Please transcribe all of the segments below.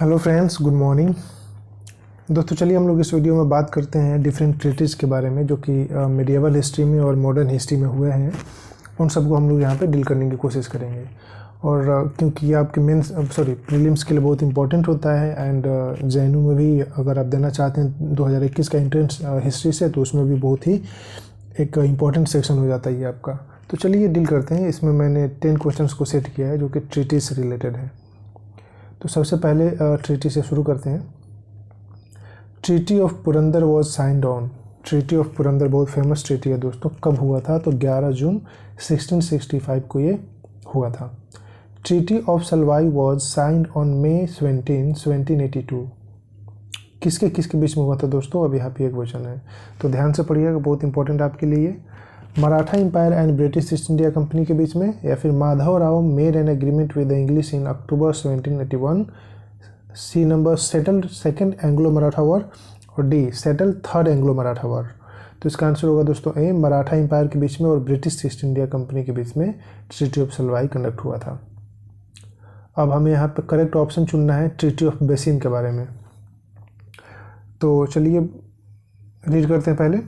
Hello friends, good morning दोस्तों। चलिए हम लोग इस वीडियो में बात करते हैं डिफरेंट ट्रीटीज़ के बारे में जो कि मिडिएवल हिस्ट्री में और मॉडर्न हिस्ट्री में हुए हैं। उन सबको हम लोग यहाँ पे डील करने की कोशिश करेंगे। और क्योंकि ये आपके प्रीलिम्स के लिए बहुत इंपॉर्टेंट होता है एंड जेएनयू में भी अगर आप देना चाहते हैं 2021 का एंट्रेंस हिस्ट्री से, तो उसमें भी बहुत ही एक इम्पॉर्टेंट सेक्शन हो जाता है ये आपका। तो चलिए डील करते हैं। इसमें मैंने 10 क्वेश्चंस को सेट किया है जो कि ट्रीटी से रिलेटेड है। तो सबसे पहले ट्रीटी से शुरू करते हैं। Treaty of Purandar was signed on. Treaty of Purandar बहुत फेमस ट्रीटी है दोस्तों। कब हुआ था? तो 11 जून 1665 को ये हुआ था। Treaty of Salbai was signed on May 17, 1782। किसके किसके बीच में हुआ था दोस्तों? अब यहाँ पे एक क्वेश्चन है, तो ध्यान से पढ़िएगा, बहुत इंपॉर्टेंट आपके लिए। Maratha empire and British East India company के बीच में, या फिर Madhav Rao made an agreement with the English in October 1781। C number settled second Anglo Maratha war, और D settled third Anglo Maratha war. तो इसका आंसर होगा दोस्तों ए, मराठा एम्पायर के बीच में और ब्रिटिश ईस्ट इंडिया कंपनी के बीच में ट्रीटी ऑफ सलवाई कंडक्ट हुआ था। अब हमें यहाँ पे करेक्ट ऑप्शन चुनना है ट्रीटी ऑफ बेसिन के बारे में। तो चलिए रीड करते हैं पहले।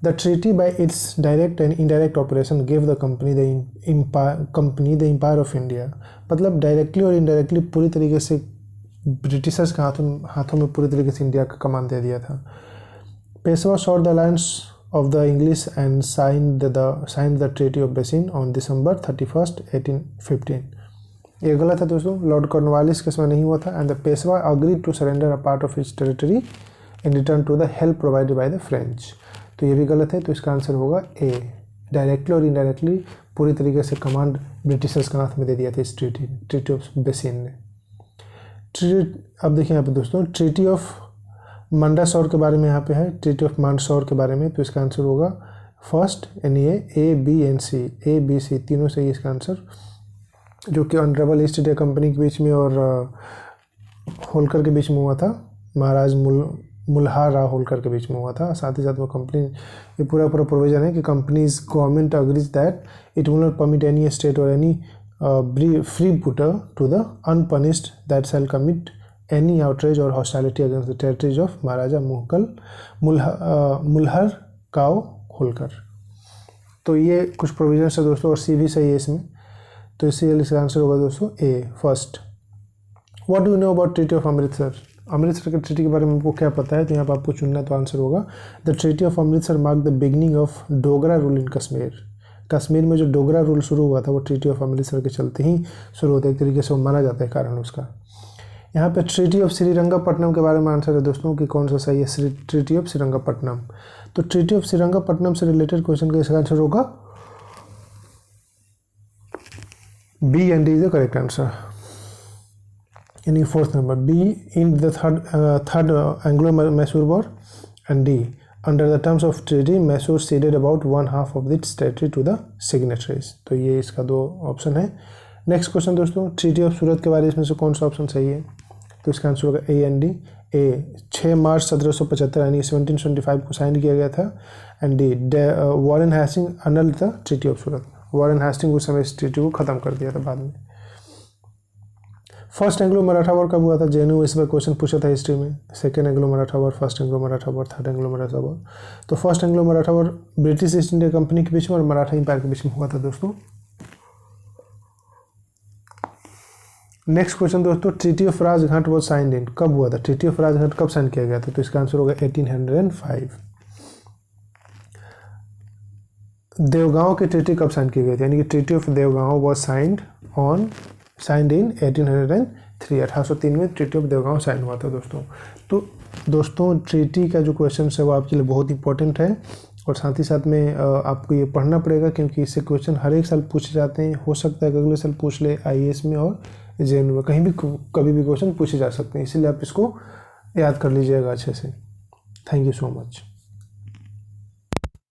The treaty by its direct and indirect operation gave the company the empire of India। मतलब डायरेक्टली और इनडायरेक्टली पूरी तरीके से ब्रिटिशर्स के हाथों में पूरी तरीके से इंडिया का कमान दे दिया था। Peshwa sought the alliance of the English and signed the Treaty of Basin on December 31st, 1815। ये गलत है दोस्तों, लॉर्ड कॉर्नवालिस के समय नहीं हुआ था। And the Peshwa agreed to surrender a part of its territory in return to the help provided by the French। तो ये भी गलत है, तो इसका आंसर होगा ए, डायरेक्टली और इनडायरेक्टली पूरी तरीके से कमांड ब्रिटिशर्स के हाथ में दे दिया था इस ट्रीटी ऑफ बेसिन ने। अब देखिए यहाँ पे दोस्तों, ट्रीटी ऑफ मंडसौर के बारे में यहाँ पे है, ट्रीटी ऑफ मंडसौर के बारे में। तो इसका आंसर होगा फर्स्ट, यानी A B and C, A B C तीनों से ही इसका आंसर, जो कि ऑनरेबल ईस्ट इंडिया कंपनी के बीच में और होलकर के बीच में हुआ था। महाराज मुल्हार राव होलकर के बीच में हुआ था। साथ ही साथ वो कंपनी, ये पूरा प्रोविजन है कि companies government agrees that it will not permit any state और एनी फ्री पुटर to the unpunished that shall commit any outrage और hostility against the territories of Maharaja Mulhar Rao Holkar. तो ये कुछ प्रोविजन है दोस्तों, और सी भी सही है इसमें। तो इसलिए इसका आंसर होगा दोस्तों A, first. What do you know about treaty of Amritsar? Amritsar के ट्रीटी के बारे में आपको क्या पता है? तो यहाँ पर आपको चुनना है, तो आंसर होगा the treaty of Amritsar mark the beginning of Dogra rule in Kashmir. Kashmir में जो डोगरा रूल शुरू हुआ था वो ट्रीटी ऑफ अमृतसर के चलते ही शुरू होता है, एक तरीके से वो माना जाता है कारण उसका। यहाँ पे ट्रीटी ऑफ श्रीरंगपट्टनम के बारे में आंसर है दोस्तों कि कौन सा सही है, ट्रीटी ऑफ श्रीरंगपट्टनम। तो ट्रीटी ऑफ श्रीरंगपट्टनम से रिलेटेड क्वेश्चन का इसका आंसर होगा B and D is the correct answer. यानी fourth number, B in the third Anglo Mysore war, and D under the terms of treaty Mysore ceded about 1/2 of its territory to the signatories. तो ये इसका दो option है। Next question दोस्तों, treaty of Surat के बारे में इसमें से कौन सा ऑप्शन सही है? तो इसका आंसर होगा ए एंड डी। ए 6 मार्च 1775 यानी 1775 को साइन किया गया था, and the Warren Hasting annulled the treaty of Surat. Warren Hasting उस समय इस ट्रीटी को खत्म कर दिया था बाद में। फर्स्ट एंग्लो मराठा वॉर कब हुआ था? जेएनयू इस बार क्वेश्चन पूछा था हिस्ट्री में। Second Anglo Maratha war, first Anglo Maratha war, third Anglo Maratha war. तो first Anglo Maratha war British East India company के बीच में और मराठा एम्पायर के बीच में हुआ था दोस्तों। नेक्स्ट क्वेश्चन दोस्तों, treaty of Rajghat was signed in, कब हुआ था? ट्रीटी ऑफ राजघाट कब साइन किया गया था? तो इसका आंसर होगा 1805। देवगांव की ट्रीटी कब साइन की गई थी? यानी कि treaty of Devgaon was signed in 1803। 1803 में ट्रीटी ऑफ देवगांव साइन हुआ था दोस्तों। तो दोस्तों ट्रीटी का जो क्वेश्चन है वो आपके लिए बहुत इंपॉर्टेंट है, और साथ ही साथ में आपको ये पढ़ना पड़ेगा क्योंकि इससे क्वेश्चन हर एक साल पूछे जाते हैं। हो सकता है कि अगले साल पूछ ले आईएएस में और जेएनयू में, कहीं भी कभी भी क्वेश्चन पूछे जा सकते हैं, इसीलिए आप इसको याद कर लीजिएगा अच्छे से। Thank you so much.